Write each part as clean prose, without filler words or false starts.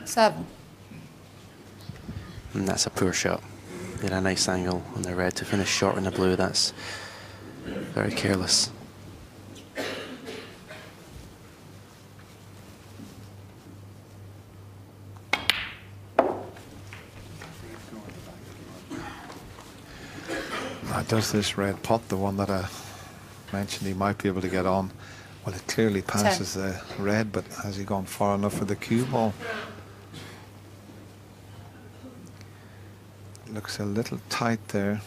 7. And that's a poor shot. He had a nice angle on the red to finish short on the blue. That's very careless. Now, does this red pot, the one that I mentioned he might be able to get on, well, it clearly passes 10. the red, but has he gone far enough for the cue ball? Looks a little tight there.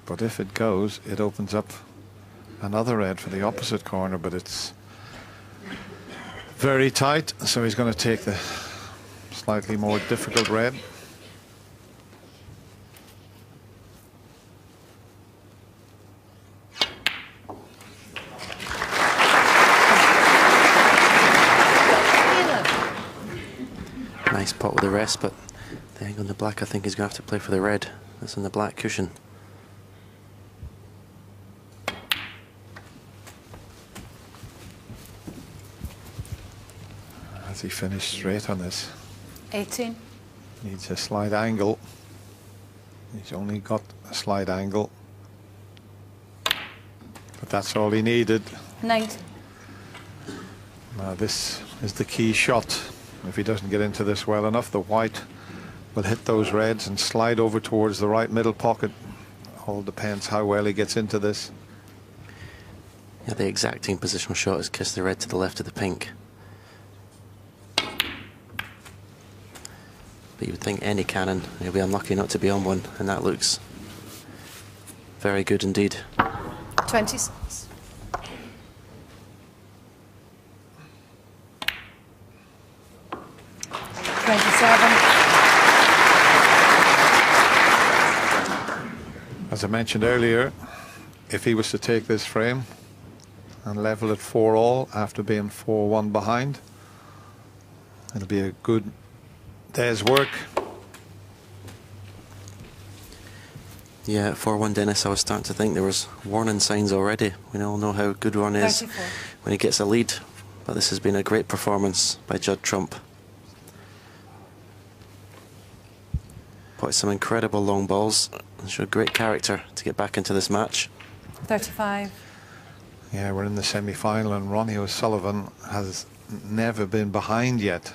But if it goes, it opens up another red for the opposite corner, but it's very tight, so he's going to take the slightly more difficult red. Nice pot with the rest, but the angle on the black, I think he's going to have to play for the red. That's on the black cushion. Has he finished straight on this? 18. Needs a slight angle. He's only got a slight angle. But that's all he needed. 19. Now this is the key shot. If he doesn't get into this well enough, the white will hit those reds and slide over towards the right middle pocket. All depends how well he gets into this. Yeah, the exacting positional shot is kiss the red to the left of the pink. But you would think any cannon, he'll be unlucky not to be on one, and that looks very good indeed. 26. As I mentioned earlier, if he was to take this frame and level it 4-all after being 4-1 behind, it'll be a good day's work. Yeah, at 4-1 Dennis, I was starting to think there was warning signs already. We all know how good Ron is 34. when he gets a lead, but this has been a great performance by Judd Trump. Put some incredible long balls and showed great character to get back into this match. 35. Yeah, we're in the semi-final and Ronnie O'Sullivan has never been behind yet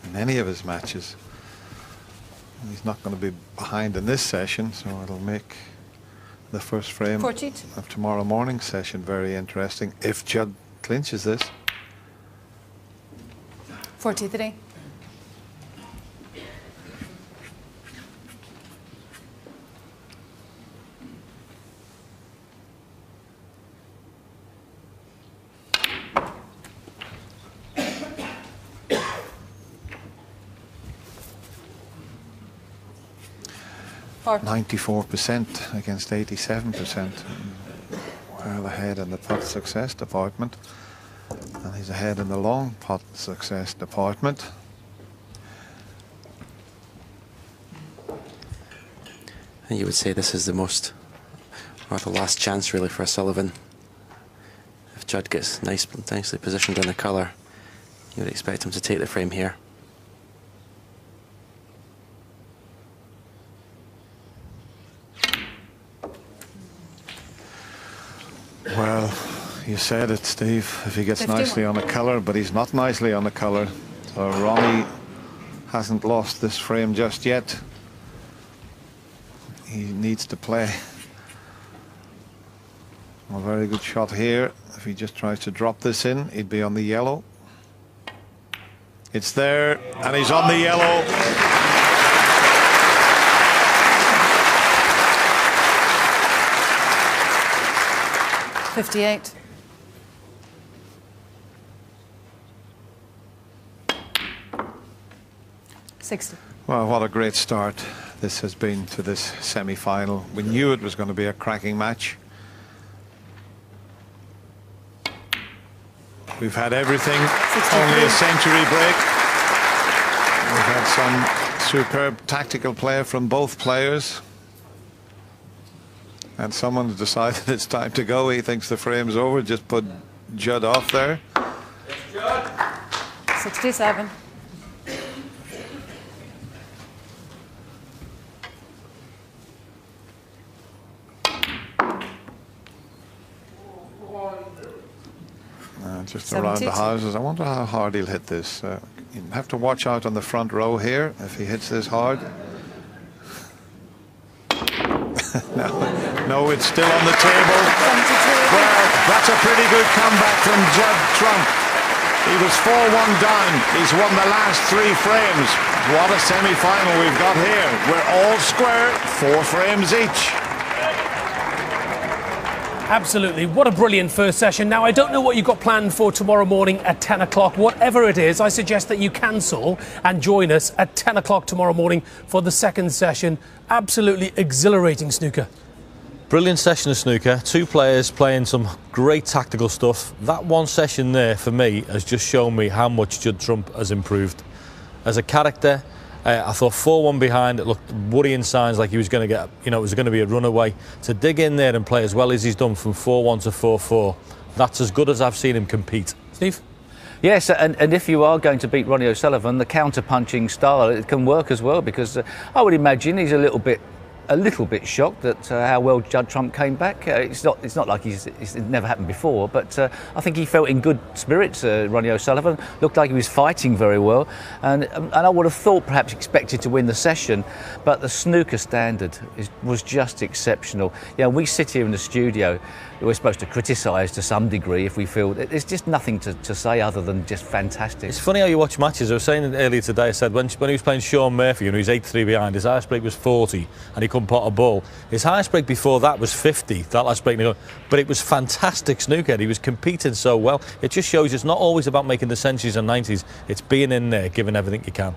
in any of his matches. He's not going to be behind in this session, so it'll make the first frame 42. of tomorrow morning's session very interesting if Judd clinches this. 43. Four. 94% against 87%. Well ahead in the pot success department. And he's ahead in the long pot success department. And you would say this is the most, or the last chance really for O'Sullivan. If Judd gets nicely positioned in the colour, you would expect him to take the frame here. Well, you said it, Steve, if he gets 51. nicely on the colour, but he's not nicely on the colour. So Ronnie hasn't lost this frame just yet. He needs to play. A very good shot here. If he just tries to drop this in, he'd be on the yellow. It's there, and he's on the yellow. $58. $60. Well, what a great start this has been to this semi-final. We knew it was going to be a cracking match. We've had everything, only a century break. We've had some superb tactical play from both players. And someone's decided it's time to go. He thinks the frame's over. Just put Judd off there. 67. Just around the 72. houses. I wonder how hard he'll hit this. You have to watch out on the front row here if he hits this hard. No, it's still on the table. 72. Well, that's a pretty good comeback from Judd Trump. He was 4-1 down. He's won the last 3 frames. What a semi-final we've got here. We're all square, 4 frames each. Absolutely. What a brilliant first session. Now, I don't know what you've got planned for tomorrow morning at 10 o'clock. Whatever it is, I suggest that you cancel and join us at 10 o'clock tomorrow morning for the second session. Absolutely exhilarating snooker. Brilliant session of snooker. 2 players playing some great tactical stuff. That one session there, for me, has just shown me how much Judd Trump has improved. As a character, I thought 4-1 behind, it looked worrying signs like he was going to get, it was going to be a runaway. To dig in there and play as well as he's done from 4-1 to 4-4, that's as good as I've seen him compete. Steve? Yes, and if you are going to beat Ronnie O'Sullivan, the counter-punching style, it can work as well, because I would imagine he's a little bit shocked at how well Judd Trump came back. It's not like it's never happened before, but I think he felt in good spirits. Ronnie O'Sullivan looked like he was fighting very well, and I would have thought perhaps expected to win the session, but the snooker standard was just exceptional. We sit here in the studio. We're supposed to criticise to some degree if we feel there's just nothing to say other than just fantastic. It's funny how you watch matches. I was saying earlier today, I said when he was playing Sean Murphy and he was 8-3 behind, his highest break was 40 and he couldn't pot a ball. His highest break before that was 50, that last break. But it was fantastic snooker. He was competing so well. It just shows it's not always about making the centuries and 90s. It's being in there, giving everything you can.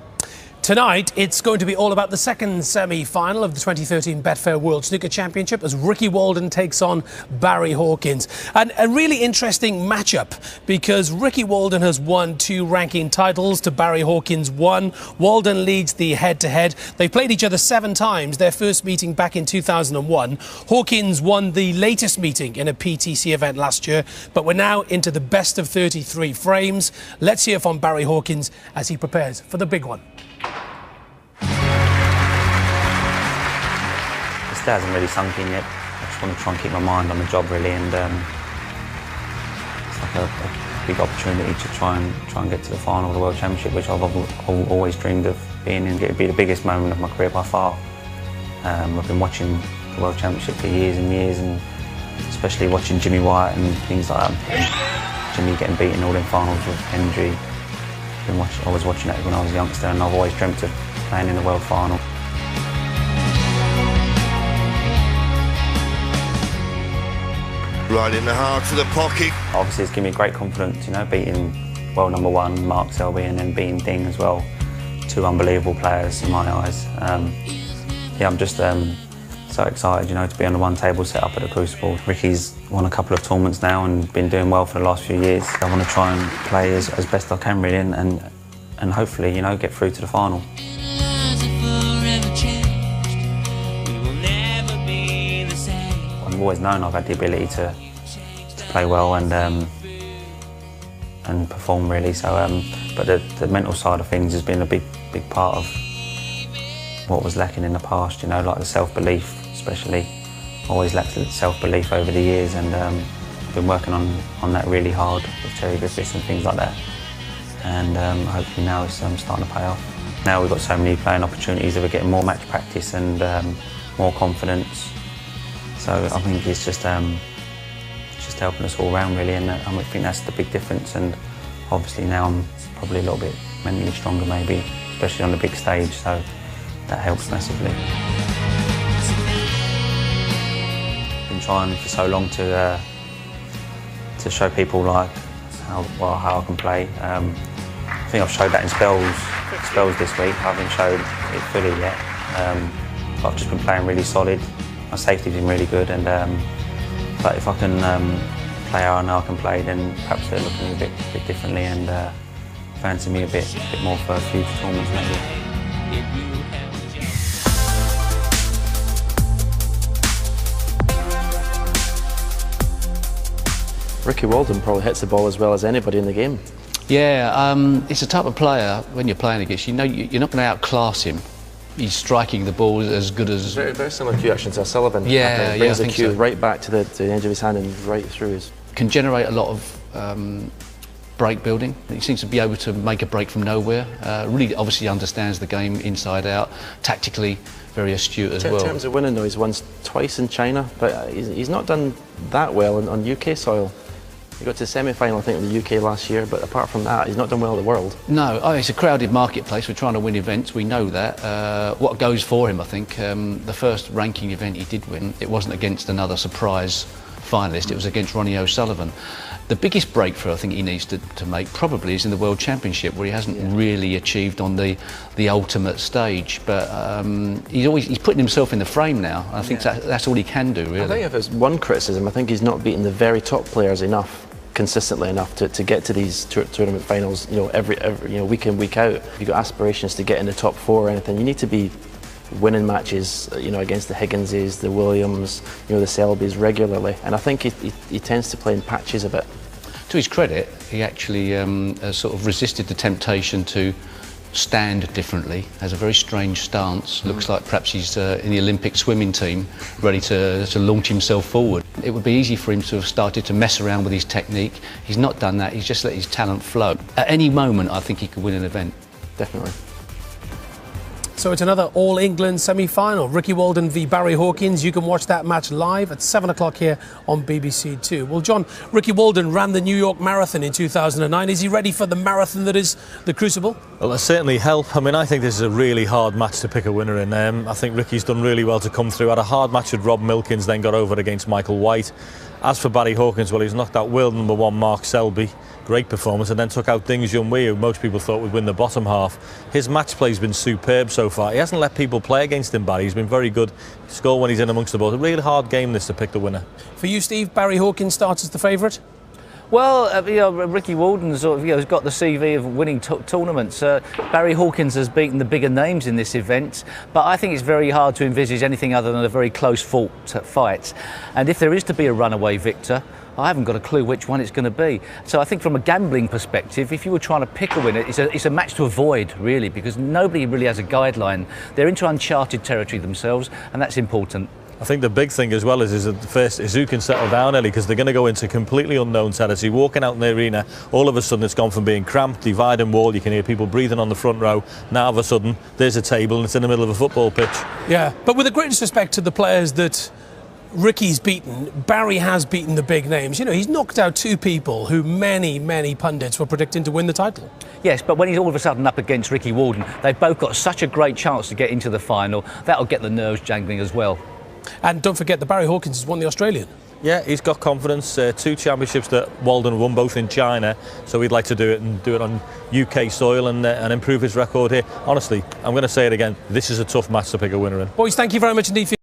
Tonight, it's going to be all about the second semi-final of the 2013 Betfair World Snooker Championship as Ricky Walden takes on Barry Hawkins. And a really interesting matchup because Ricky Walden has won 2 ranking titles to Barry Hawkins 1. Walden leads the head-to-head. They played each other 7 times, their first meeting back in 2001. Hawkins won the latest meeting in a PTC event last year, but we're now into the best of 33 frames. Let's hear from Barry Hawkins as he prepares for the big one. It hasn't really sunk in yet. I just want to try and keep my mind on the job really, and it's like a big opportunity to try and get to the final of the World Championship, which I've always dreamed of being in. It'd be the biggest moment of my career by far. I've been watching the World Championship for years and years, and especially watching Jimmy White and things like that. Jimmy getting beaten all in finals with Hendry. I was watching it when I was a youngster, and I've always dreamt of playing in the World Final. Right in the heart of the pocket. Obviously, it's given me great confidence, beating world #1 Mark Selby and then beating Ding as well. 2 unbelievable players in my eyes. I'm just so excited, to be on the one table set up at the Crucible. Ricky's won a couple of tournaments now and been doing well for the last few years. I want to try and play as best I can really, and hopefully, get through to the final. I've always known I've had the ability to play well and perform really. So, but the mental side of things has been a big part of what was lacking in the past. Like the self-belief, especially. Always lacked self-belief over the years, and been working on that really hard with Terry Griffiths and things like that. And hopefully now it's starting to pay off. Now we've got so many playing opportunities that we're getting more match practice and more confidence. So I think it's just helping us all round really, and I think that's the big difference. And obviously now I'm probably a little bit mentally stronger maybe, especially on the big stage, so that helps massively. Been trying for so long to show people like how I can play. I think I've showed that in spells this week. I haven't showed it fully yet. I've just been playing really solid. My safety's been really good, and but if I can play how I know I can play, then perhaps they're looking a bit differently and fancy me a bit more for future tournaments maybe. Ricky Walden probably hits the ball as well as anybody in the game. Yeah, it's a type of player, when you're playing against, you know you're not going to outclass him. He's striking the ball as good as... Very, very similar cue action to O'Sullivan. Yeah, Brings the I think cue so. right back to the edge of his hand and right through his... Can generate a lot of break building. He seems to be able to make a break from nowhere. Really obviously understands the game inside out. Tactically very astute as well. In terms of winning though, he's won twice in China, but he's not done that well on UK soil. He got to the semi-final, I think, in the UK last year, but apart from that, he's not done well in the world. No, it's a crowded marketplace. We're trying to win events, we know that. What goes for him, I think, the first ranking event he did win, it wasn't against another surprise finalist, it was against Ronnie O'Sullivan. The biggest breakthrough I think he needs to make probably is in the World Championship, where he hasn't really achieved on the ultimate stage. But he's putting himself in the frame now. I think that's all he can do, really. I think if it's one criticism, I think he's not beating the very top players enough, consistently enough to get to these tournament finals. You know, every week in, week out. If you've got aspirations to get in the top 4 or anything, you need to be winning matches, against the Higginses, the Williams, the Selbys regularly. And I think he tends to play in patches a bit. To his credit, he actually sort of resisted the temptation to stand differently, has a very strange stance, looks like perhaps he's in the Olympic swimming team, ready to launch himself forward. It would be easy for him to have started to mess around with his technique. He's not done that, he's just let his talent flow. At any moment, I think he could win an event. Definitely. So it's another All-England semi-final. Ricky Walden v Barry Hawkins. You can watch that match live at 7 o'clock here on BBC Two. Well, John, Ricky Walden ran the New York Marathon in 2009. Is he ready for the marathon that is the Crucible? Well, that certainly help. I mean, I think this is a really hard match to pick a winner in. I think Ricky's done really well to come through. Had a hard match with Rob Milkins, then got over against Michael White. As for Barry Hawkins, well, he's knocked out world #1 Mark Selby. Great performance, and then took out Ding Junhui, who most people thought would win the bottom half. His match play's been superb so far. He hasn't let people play against him, Barry. He's been very good. He scored when he's in amongst the balls. A really hard game this to pick the winner. For you, Steve, Barry Hawkins starts as the favourite? Well, Ricky Walden's has got the CV of winning tournaments. Barry Hawkins has beaten the bigger names in this event, but I think it's very hard to envisage anything other than a very close-fought fight. And if there is to be a runaway victor, I haven't got a clue which one it's going to be. So I think from a gambling perspective, if you were trying to pick a winner, it's a match to avoid, really, because nobody really has a guideline. They're into uncharted territory themselves, and that's important. I think the big thing as well is that first is who can settle down early, because they're going to go into completely unknown territory. Walking out in the arena, all of a sudden it's gone from being cramped, divide and wall. You can hear people breathing on the front row. Now all of a sudden there's a table and it's in the middle of a football pitch. Yeah, but with the greatest respect to the players that Ricky's beaten, Barry has beaten the big names. He's knocked out 2 people who many pundits were predicting to win the title. Yes, but when he's all of a sudden up against Ricky Walden, they've both got such a great chance to get into the final. That'll get the nerves jangling as well. And don't forget that Barry Hawkins has won the Australian. Yeah, he's got confidence. 2 championships that Walden won, both in China. So he'd like to do it on UK soil and improve his record here. Honestly, I'm going to say it again. This is a tough match to pick a winner in. Boys, thank you very much indeed for